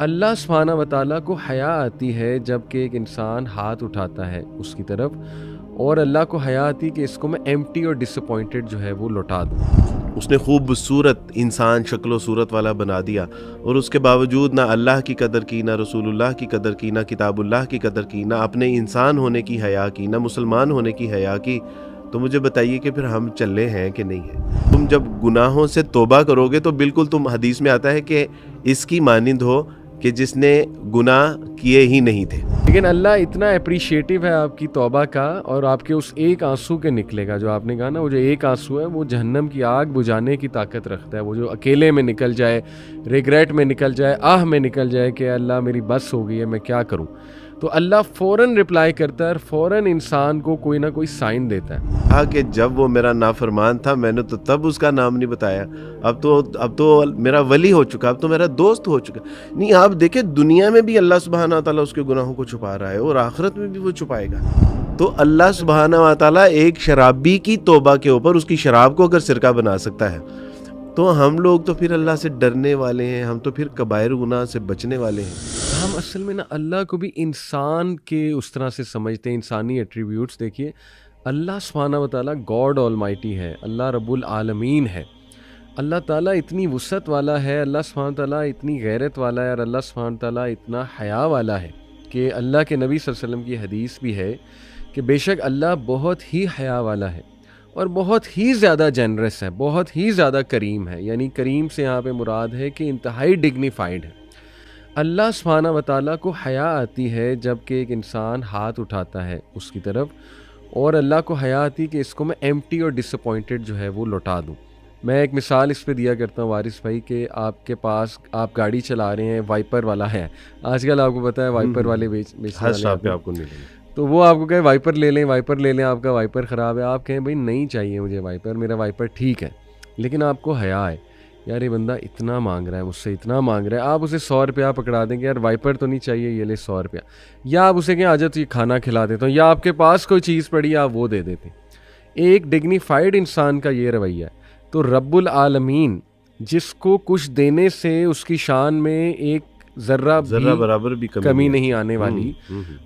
اللہ سبحانہ و تعالیٰ کو حیا آتی ہے جب کہ ایک انسان ہاتھ اٹھاتا ہے اس کی طرف، اور اللہ کو حیا آتی کہ اس کو میں ایمٹی اور ڈس اپوائنٹڈ جو ہے وہ لوٹا دوں۔ اس نے خوبصورت انسان شکل و صورت والا بنا دیا، اور اس کے باوجود نہ اللہ کی قدر کی، نہ رسول اللہ کی قدر کی، نہ کتاب اللہ کی قدر کی، نہ اپنے انسان ہونے کی حیا کی، نہ مسلمان ہونے کی حیا کی۔ تو مجھے بتائیے کہ پھر ہم چلے ہیں کہ نہیں ہیں؟ تم جب گناہوں سے توبہ کرو گے تو بالکل تم حدیث میں آتا ہے کہ اس کی مانند ہو کہ جس نے گناہ کیے ہی نہیں تھے۔ لیکن اللہ اتنا اپریشیٹو ہے آپ کی توبہ کا، اور آپ کے اس ایک آنسو کے نکلے گا، جو آپ نے کہا نا، وہ جو ایک آنسو ہے وہ جہنم کی آگ بجھانے کی طاقت رکھتا ہے۔ وہ جو اکیلے میں نکل جائے، ریگریٹ میں نکل جائے، آہ میں نکل جائے کہ اللہ میری بس ہو گئی ہے، میں کیا کروں، تو اللہ فوراً رپلائی کرتا ہے اور فوراً انسان کو کوئی نہ کوئی سائن دیتا ہے۔ کہا کہ جب وہ میرا نافرمان تھا میں نے تو تب اس کا نام نہیں بتایا، اب تو میرا ولی ہو چکا، اب تو میرا دوست ہو چکا۔ نہیں، آپ دیکھیں دنیا میں بھی اللہ سبحانہ وتعالیٰ اس کے گناہوں کو چھپا رہا ہے، اور آخرت میں بھی وہ چھپائے گا۔ تو اللہ سبحانہ وتعالیٰ ایک شرابی کی توبہ کے اوپر اس کی شراب کو اگر سرکہ بنا سکتا ہے، تو ہم لوگ تو پھر اللہ سے ڈرنے والے ہیں، ہم تو پھر کبائر گناہ سے بچنے والے ہیں۔ ہم اصل میں نا اللہ کو بھی انسان کے اس طرح سے سمجھتے ہیں، انسانی ایٹریبیوٹس۔ دیکھیے، اللہ سبحانہ و تعالیٰ گاڈ آل مائٹی ہے، اللہ رب العالمین ہے، اللہ تعالیٰ اتنی وسعت والا ہے، اللہ سبحانہ و تعالیٰ اتنی غیرت والا ہے، اور اللہ سبحانہ و تعالیٰ اتنا حیا والا ہے کہ اللہ کے نبی صلی اللہ علیہ وسلم کی حدیث بھی ہے کہ بے شک اللہ بہت ہی حیا والا ہے اور بہت ہی زیادہ جنرس ہے، بہت ہی زیادہ کریم ہے۔ یعنی کریم سے یہاں پہ مراد ہے کہ انتہائی ڈگنیفائڈ ہے۔ اللہ سبحانہ و تعالیٰ کو حیا آتی ہے جب کہ ایک انسان ہاتھ اٹھاتا ہے اس کی طرف، اور اللہ کو حیا آتی کہ اس کو میں ایمٹی اور ڈس اپوائنٹڈ جو ہے وہ لوٹا دوں۔ میں ایک مثال اس پہ دیا کرتا ہوں وارث بھائی، کہ آپ کے پاس آپ گاڑی چلا رہے ہیں، وائپر والا ہے، آج کل آپ کو پتہ ہے وائپر والے بیچنے ہر والے شاپ پہ آتے ہیں، آپ کو نہیں لیں گے۔ تو وہ آپ کو کہے وائپر لے لیں، وائپر لے لیں، آپ کا وائپر خراب ہے، آپ کہیں بھائی نہیں چاہیے مجھے وائپر، میرا وائپر ٹھیک ہے، لیکن آپ کو حیا ہے، یار یہ بندہ اتنا مانگ رہا ہے مجھ سے، اتنا مانگ رہا ہے، آپ اسے 100 روپیہ پکڑا دیں گے، یار وائپر تو نہیں چاہیے، یہ لے 100 روپیہ، یا آپ اسے کہیں آ جا تو یہ کھانا کھلا دیتا ہوں، یا آپ کے پاس کوئی چیز پڑی ہے آپ وہ دے دیتے ہیں۔ ایک ڈگنیفائڈ انسان کا یہ رویہ ہے۔ تو رب العالمین جس کو کچھ دینے سے اس کی شان میں ایک ذرہ برابر بھی کمی نہیں آنے والی،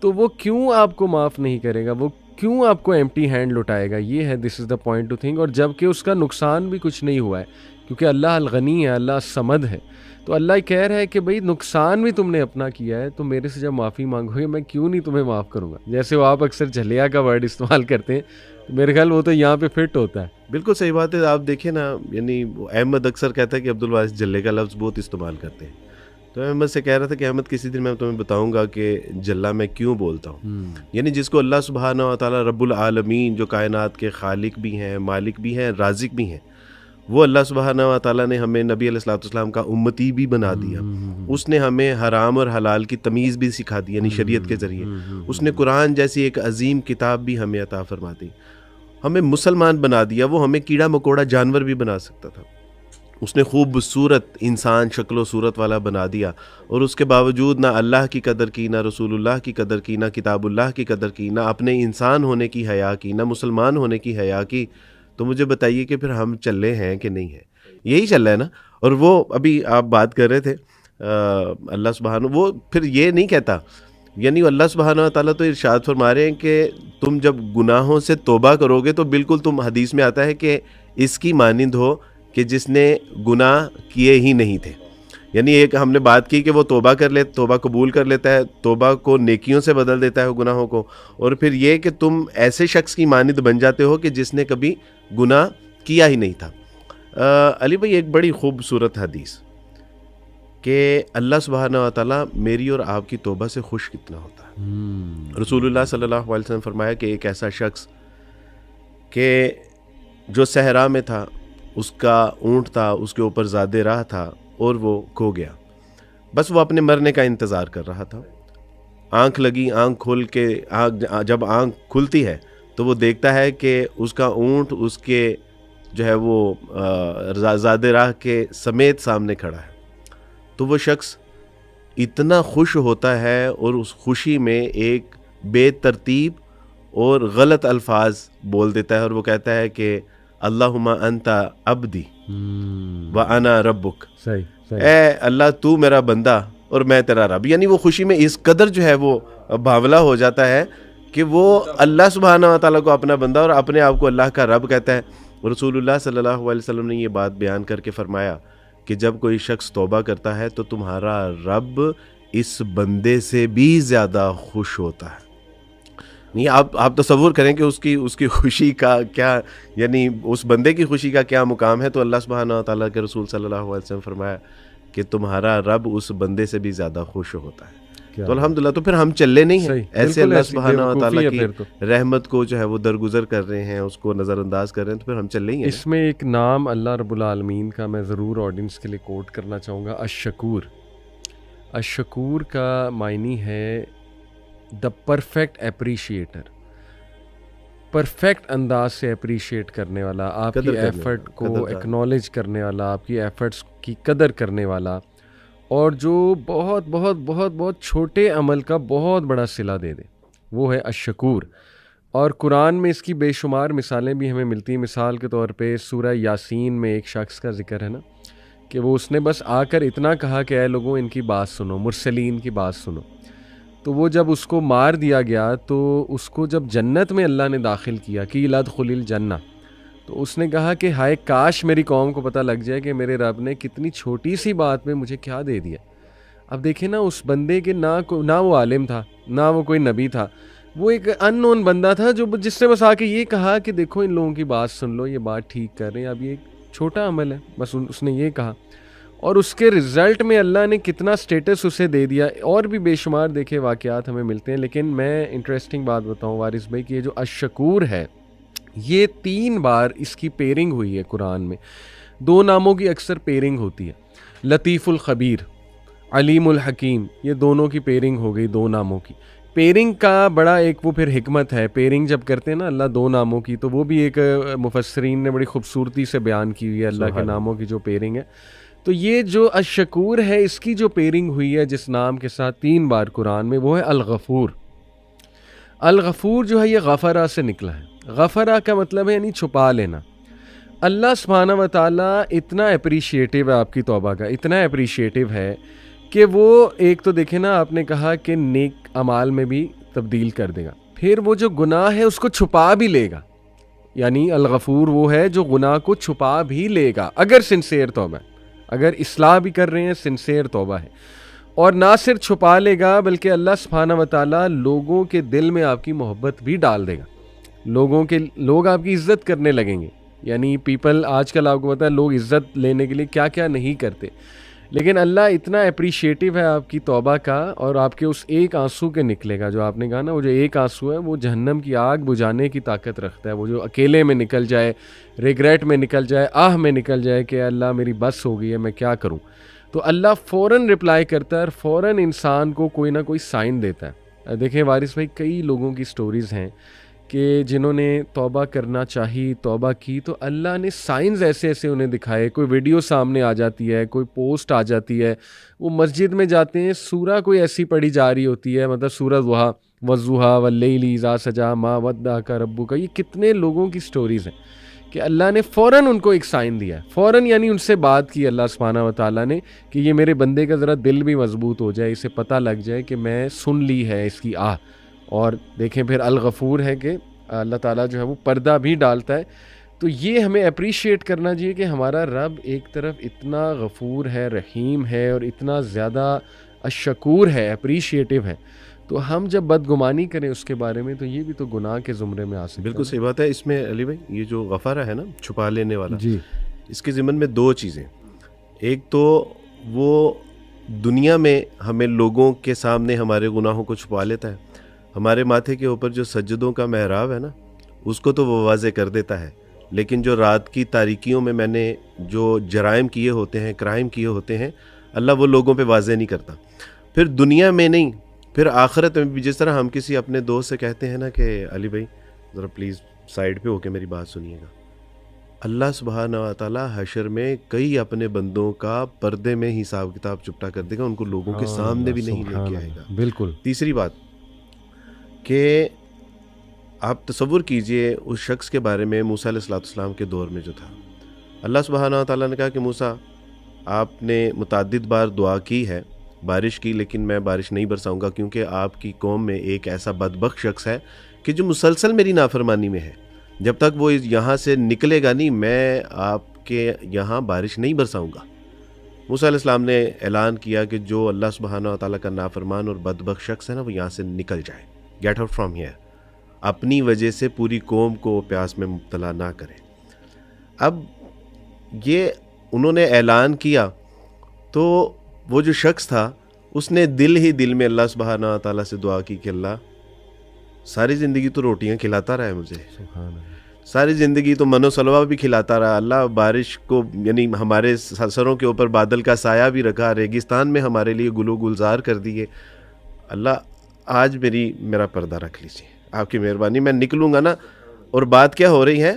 تو وہ کیوں آپ کو معاف نہیں کرے گا، وہ کیوں آپ کو ایمٹی ہینڈ لٹائے گا؟ یہ ہے دس از دا پوائنٹ ٹو تھنک۔ اور جب کہ اس کا نقصان بھی کچھ نہیں ہوا ہے، کیونکہ اللہ الغنی ہے، اللہ الصمد ہے، تو اللہ کہہ رہا ہے کہ بھئی نقصان بھی تم نے اپنا کیا ہے، تو میرے سے جب معافی مانگو گے میں کیوں نہیں تمہیں معاف کروں گا۔ جیسے وہ آپ اکثر جھلیا کا ورڈ استعمال کرتے ہیں، میرے خیال وہ تو یہاں پہ فٹ ہوتا ہے۔ بالکل صحیح بات ہے۔ آپ دیکھیں نا، یعنی احمد اکثر کہتا ہے کہ عبدالواسط جلے کا لفظ بہت استعمال کرتے ہیں، تو احمد سے کہہ رہا تھا کہ احمد کسی دن میں تمہیں بتاؤں گا کہ جلا میں کیوں بولتا ہوں۔ یعنی جس کو اللہ سبحانہ و تعالیٰ رب العالمین، جو کائنات کے خالق بھی ہیں، مالک بھی ہیں، رازق بھی ہیں، وہ اللہ سبحانہ و تعالیٰ نے ہمیں نبی علیہ الصلوۃ والسلام کا امتی بھی بنا دیا۔ اس نے ہمیں حرام اور حلال کی تمیز بھی سکھا دی، یعنی شریعت کے ذریعے۔ اس نے قرآن جیسی ایک عظیم کتاب بھی ہمیں عطا فرما دی، ہمیں مسلمان بنا دیا۔ وہ ہمیں کیڑا مکوڑا جانور بھی بنا سکتا تھا، اس نے خوبصورت انسان شکل و صورت والا بنا دیا، اور اس کے باوجود نہ اللہ کی قدر کی، نہ رسول اللہ کی قدر کی، نہ کتاب اللہ کی قدر کی، نہ اپنے انسان ہونے کی حیا کی، نہ مسلمان ہونے کی حیا کی۔ تو مجھے بتائیے کہ پھر ہم چلے ہیں کہ نہیں ہیں؟ یہی چل رہا ہے نا۔ اور وہ ابھی آپ بات کر رہے تھے اللہ سبحانہ، وہ پھر یہ نہیں کہتا، یعنی اللہ سبحانہ تعالیٰ تو ارشاد فرما رہے ہیں کہ تم جب گناہوں سے توبہ کرو گے تو بالکل تم، حدیث میں آتا ہے کہ اس کی مانند ہو کہ جس نے گناہ کیے ہی نہیں تھے۔ یعنی ایک ہم نے بات کی کہ وہ توبہ کر لے، توبہ قبول کر لیتا ہے، توبہ کو نیکیوں سے بدل دیتا ہے گناہوں کو، اور پھر یہ کہ تم ایسے شخص کی مانند بن جاتے ہو کہ جس نے کبھی گناہ کیا ہی نہیں تھا۔ علی بھائی، ایک بڑی خوبصورت حدیث کہ اللہ سبحانہ و تعالیٰ میری اور آپ کی توبہ سے خوش کتنا ہوتا ہے۔ رسول اللہ صلی اللہ علیہ وسلم فرمایا کہ ایک ایسا شخص کہ جو صحرا میں تھا، اس کا اونٹ تھا، اس کے اوپر زادے راہ تھا، اور وہ کھو گیا، بس وہ اپنے مرنے کا انتظار کر رہا تھا۔ آنکھ لگی، آنکھ کھول کے جب آنکھ کھلتی ہے تو وہ دیکھتا ہے کہ اس کا اونٹ اس کے جو ہے وہ زادے راہ کے سمیت سامنے کھڑا ہے۔ تو وہ شخص اتنا خوش ہوتا ہے، اور اس خوشی میں ایک بے ترتیب اور غلط الفاظ بول دیتا ہے، اور وہ کہتا ہے کہ اللہم انت عبدی وانا ربک، اے اللہ تو میرا بندہ اور میں تیرا رب. یعنی وہ خوشی میں اس قدر جو ہے وہ باولا ہو جاتا ہے کہ وہ اللہ سبحانہ و تعالیٰ کو اپنا بندہ اور اپنے آپ کو اللہ کا رب کہتا ہے. رسول اللہ صلی اللہ علیہ وسلم نے یہ بات بیان کر کے فرمایا کہ جب کوئی شخص توبہ کرتا ہے تو تمہارا رب اس بندے سے بھی زیادہ خوش ہوتا ہے. نہیں آپ تصور کریں کہ اس کی خوشی کا کیا, یعنی اس بندے کی خوشی کا کیا مقام ہے. تو اللہ سبحانہ و تعالیٰ کے رسول صلی اللہ علیہ وسلم فرمایا کہ تمہارا رب اس بندے سے بھی زیادہ خوش ہوتا ہے. تو الحمدللہ, تو پھر ہم چلے نہیں ہیں ایسے اللہ سبحانہ و تعالیٰ کی رحمت کو جو ہے وہ درگزر کر رہے ہیں, اس کو نظر انداز کر رہے ہیں, تو پھر ہم چلے ہی ہیں. اس میں ایک نام اللہ رب العالمین کا میں ضرور آڈینس کے لیے کوٹ کرنا چاہوں گا, الشکور. الشکور کا معنی ہے دا پرفیکٹ اپریشیٹر, پرفیکٹ انداز سے اپریشیٹ کرنے والا, آپ کی ایفرٹ کو ایکنالج کرنے والا, آپ کی ایفرٹس کی قدر کرنے والا, اور جو بہت بہت بہت بہت چھوٹے عمل کا بہت بڑا صلہ دے دے, وہ ہے الشکور. اور قرآن میں اس کی بے شمار مثالیں بھی ہمیں ملتی ہیں. مثال کے طور پہ سورہ یاسین میں ایک شخص کا ذکر ہے نا, کہ وہ اس نے بس آ کر اتنا کہا کہ اے لوگوں ان کی بات سنو, مرسلین کی بات سنو. تو وہ جب اس کو مار دیا گیا تو اس کو جب جنت میں اللہ نے داخل کیا کہ لدخل الجنہ, تو اس نے کہا کہ ہائے کاش میری قوم کو پتہ لگ جائے کہ میرے رب نے کتنی چھوٹی سی بات میں مجھے کیا دے دیا. اب دیکھیں نا, اس بندے کے نہ وہ عالم تھا, نہ وہ کوئی نبی تھا, وہ ایک ان نون بندہ تھا جس نے بس آ کے یہ کہا کہ دیکھو ان لوگوں کی بات سن لو, یہ بات ٹھیک کر رہے ہیں, اب یہ ایک چھوٹا عمل ہے, بس اس نے یہ کہا, اور اس کے رزلٹ میں اللہ نے کتنا سٹیٹس اسے دے دیا. اور بھی بے شمار دیکھے واقعات ہمیں ملتے ہیں. لیکن میں انٹرسٹنگ بات بتاؤں وارث بھائی کہ یہ جو الشکور ہے, یہ 3 بار اس کی پیرنگ ہوئی ہے قرآن میں. 2 ناموں کی اکثر پیرنگ ہوتی ہے, لطیف الخبیر, علیم الحکیم, یہ دونوں کی پیرنگ ہو گئی 2 ناموں کی. پیرنگ کا بڑا ایک وہ پھر حکمت ہے, پیرنگ جب کرتے ہیں نا اللہ 2 ناموں کی, تو وہ بھی ایک مفسرین نے بڑی خوبصورتی سے بیان کی ہوئی ہے اللہ کے ناموں کی جو پیرنگ ہے. تو یہ جو الشکور ہے, اس کی جو پیرنگ ہوئی ہے جس نام کے ساتھ 3 بار قرآن میں, وہ ہے الغفور. الغفور جو ہے یہ غفرہ سے نکلا ہے. غفرہ کا مطلب ہے یعنی چھپا لینا. اللہ سبحانہ و تعالیٰ اتنا اپریشیٹو ہے آپ کی توبہ کا, اتنا اپریشیٹو ہے کہ وہ ایک تو دیکھیں نا, آپ نے کہا کہ نیک اعمال میں بھی تبدیل کر دے گا, پھر وہ جو گناہ ہے اس کو چھپا بھی لے گا. یعنی الغفور وہ ہے جو گناہ کو چھپا بھی لے گا اگر سنسیئر توبہ ہے, اگر اصلاح بھی کر رہے ہیں, سنسیئر توبہ ہے. اور نہ صرف چھپا لے گا بلکہ اللہ سبحانہ و تعالیٰ لوگوں کے دل میں آپ کی محبت بھی ڈال دے گا. لوگ آپ کی عزت کرنے لگیں گے. یعنی پیپل آج کل آپ کو پتہ ہے لوگ عزت لینے کے لیے کیا کیا نہیں کرتے, لیکن اللہ اتنا اپریشیٹو ہے آپ کی توبہ کا, اور آپ کے اس ایک آنسو کے نکلے گا, جو آپ نے کہا نا, وہ جو ایک آنسو ہے وہ جہنم کی آگ بجھانے کی طاقت رکھتا ہے. وہ جو اکیلے میں نکل جائے, ریگریٹ میں نکل جائے, آہ میں نکل جائے کہ اللہ میری بس ہو گئی ہے, میں کیا کروں, تو اللہ فوراً رپلائی کرتا ہے اور فوراً انسان کو کوئی نہ کوئی سائن دیتا ہے. دیکھیں وارث بھائی, کئی لوگوں کی سٹوریز ہیں کہ جنہوں نے توبہ کرنا چاہی, توبہ کی, تو اللہ نے سائنز ایسے ایسے انہیں دکھائے. کوئی ویڈیو سامنے آ جاتی ہے, کوئی پوسٹ آ جاتی ہے, وہ مسجد میں جاتے ہیں, سورہ کوئی ایسی پڑھی جا رہی ہوتی ہے, مطلب سورہ ضحیٰ والضحیٰ واللیل اذا سجا ما ودعک ربک. یہ کتنے لوگوں کی سٹوریز ہیں کہ اللہ نے فوراً ان کو ایک سائن دیا ہے, فوراً یعنی ان سے بات کی اللہ سبحانہ و تعالیٰ نے کہ یہ میرے بندے کا ذرا دل بھی مضبوط ہو جائے, اسے پتہ لگ جائے کہ میں سن لی ہے اس کی آہ. اور دیکھیں پھر الغفور ہے کہ اللہ تعالیٰ جو ہے وہ پردہ بھی ڈالتا ہے. تو یہ ہمیں اپریشیٹ کرنا چاہیے کہ ہمارا رب ایک طرف اتنا غفور ہے, رحیم ہے, اور اتنا زیادہ الشکور ہے, اپریشیٹو ہے. تو ہم جب بدگمانی کریں اس کے بارے میں تو یہ بھی تو گناہ کے زمرے میں آ سکتا ہے. بالکل صحیح بات ہے. اس میں علی بھائی یہ جو غفارہ ہے نا, چھپا لینے والا, جی, اس کے ضمن میں 2 چیزیں. ایک تو وہ دنیا میں ہمیں لوگوں کے سامنے ہمارے گناہوں کو چھپا لیتا ہے. ہمارے ماتھے کے اوپر جو سجدوں کا محراب ہے نا, اس کو تو وہ واضح کر دیتا ہے, لیکن جو رات کی تاریکیوں میں میں نے جو جرائم کیے ہوتے ہیں, کرائم کیے ہوتے ہیں, اللہ وہ لوگوں پہ واضح نہیں کرتا. پھر دنیا میں نہیں, پھر آخرت میں بھی. جس طرح ہم کسی اپنے دوست سے کہتے ہیں نا کہ علی بھائی ذرا پلیز سائڈ پہ ہو کے میری بات سنیے گا, اللہ سبحانہ و تعالیٰ حشر میں کئی اپنے بندوں کا پردے میں حساب کتاب چپٹا کر دے گا, ان کو لوگوں کے سامنے بھی نہیں لے کے آئے گا. بالکل. تیسری بات کہ آپ تصور کیجئے اس شخص کے بارے میں موسیٰ علیہ السلام کے دور میں جو تھا, اللہ سبحانہ و تعالیٰ نے کہا کہ موسیٰ آپ نے متعدد بار دعا کی ہے بارش کی، لیکن میں بارش نہیں برساؤں گا کیونکہ آپ کی قوم میں ایک ایسا بدبخت شخص ہے کہ جو مسلسل میری نافرمانی میں ہے، جب تک وہ یہاں سے نکلے گا نہیں میں آپ کے یہاں بارش نہیں برساؤں گا۔ موسیٰ علیہ السلام نے اعلان کیا کہ جو اللہ سبحانہ و تعالیٰ کا نافرمان اور بدبخت شخص ہے نا، وہ یہاں سے نکل جائے، گیٹ آؤٹ فرام ہیئر، اپنی وجہ سے پوری قوم کو پیاس میں مبتلا نہ کرے۔ اب یہ انہوں نے اعلان کیا تو وہ جو شخص تھا اس نے دل ہی دل میں اللہ سبحانہ و تعالیٰ سے دعا کی کہ اللہ ساری زندگی تو روٹیاں کھلاتا رہا ہے مجھے، سبحان اللہ، ساری زندگی تو من و سلوہ بھی کھلاتا رہا، اللہ بارش کو یعنی ہمارے سروں کے اوپر بادل کا سایہ بھی رکھا، ریگستان میں ہمارے لیے گل و گلزار کر دیے، اللہ آج میرا پردہ رکھ لیجیے، آپ کی مہربانی، میں نکلوں گا نا۔ اور بات کیا ہو رہی ہے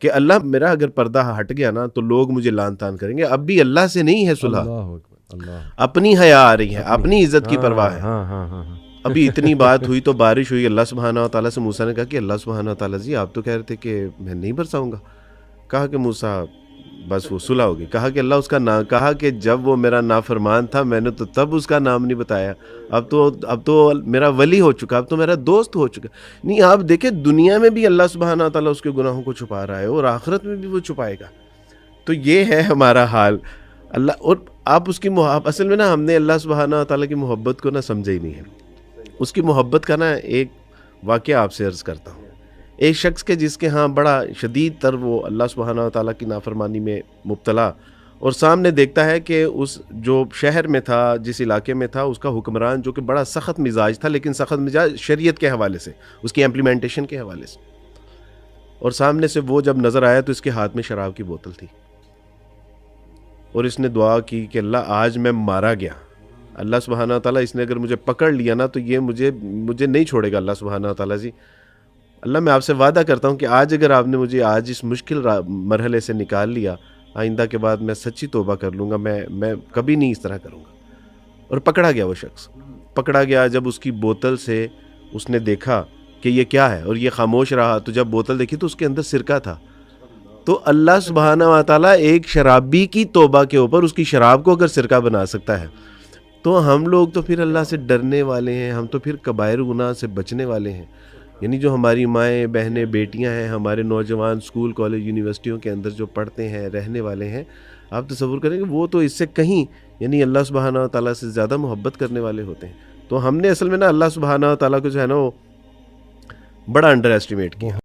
کہ اللہ میرا اگر پردہ ہٹ گیا نا تو لوگ مجھے لان تان کریں گے، اب بھی اللہ سے نہیں ہے صلح، اللہ اکبر، اللہ، اپنی حیا آ رہی ہے، اپنی عزت کی پرواہ ہے۔ ہاں ہاں ہاں ہاں، ابھی اتنی بات ہوئی تو بارش ہوئی، اللہ سبحانہ و تعالیٰ سے موسیٰ نے کہا کہ اللہ سبحانہ و تعالیٰ جی آپ تو کہہ رہے تھے کہ میں نہیں برساؤں گا، کہا کہ موسیٰ بس وہ صلح ہوگی، کہا کہ اللہ اس کا نام، کہا کہ جب وہ میرا نافرمان تھا میں نے تو تب اس کا نام نہیں بتایا، اب تو میرا ولی ہو چکا، اب تو میرا دوست ہو چکا۔ نہیں، آپ دیکھیں دنیا میں بھی اللہ سبحانہ و تعالیٰ اس کے گناہوں کو چھپا رہا ہے اور آخرت میں بھی وہ چھپائے گا۔ تو یہ ہے ہمارا حال اللہ، اور آپ اس کی اصل میں نا ہم نے اللہ سبحانہ و تعالیٰ کی محبت کو نا سمجھا ہی نہیں ہے۔ اس کی محبت کا نا ایک واقعہ آپ سے عرض کرتا ہوں۔ ایک شخص کے جس کے ہاں بڑا شدید تر وہ اللہ سبحانہ و تعالیٰ کی نافرمانی میں مبتلا، اور سامنے دیکھتا ہے کہ اس جو شہر میں تھا، جس علاقے میں تھا، اس کا حکمران جو کہ بڑا سخت مزاج تھا، لیکن سخت مزاج شریعت کے حوالے سے، اس کی امپلیمنٹیشن کے حوالے سے، اور سامنے سے وہ جب نظر آیا تو اس کے ہاتھ میں شراب کی بوتل تھی، اور اس نے دعا کی کہ اللہ آج میں مارا گیا، اللہ سبحانہ و تعالیٰ اس نے اگر مجھے پکڑ لیا نا تو یہ مجھے نہیں چھوڑے گا اللہ سبحانہ و تعالیٰ جی، اللہ میں آپ سے وعدہ کرتا ہوں کہ آج اگر آپ نے مجھے آج اس مشکل مرحلے سے نکال لیا، آئندہ کے بعد میں سچی توبہ کر لوں گا، میں کبھی نہیں اس طرح کروں گا۔ اور پکڑا گیا وہ شخص، پکڑا گیا، جب اس کی بوتل سے اس نے دیکھا کہ یہ کیا ہے اور یہ خاموش رہا، تو جب بوتل دیکھی تو اس کے اندر سرکہ تھا۔ تو اللہ سبحانہ و تعالیٰ ایک شرابی کی توبہ کے اوپر اس کی شراب کو اگر سرکہ بنا سکتا ہے، تو ہم لوگ تو پھر اللہ سے ڈرنے والے ہیں، ہم تو پھر کبائر گناہ سے بچنے والے ہیں۔ یعنی جو ہماری مائیں بہنیں بیٹیاں ہیں، ہمارے نوجوان اسکول کالج یونیورسٹیوں کے اندر جو پڑھتے ہیں رہنے والے ہیں، آپ تصور کریں کہ وہ تو اس سے کہیں یعنی اللہ سبحانہ و تعالیٰ سے زیادہ محبت کرنے والے ہوتے ہیں۔ تو ہم نے اصل میں نا اللہ سبحانہ و تعالیٰ کو جو ہے نا وہ بڑا انڈر ایسٹیمیٹ کیا۔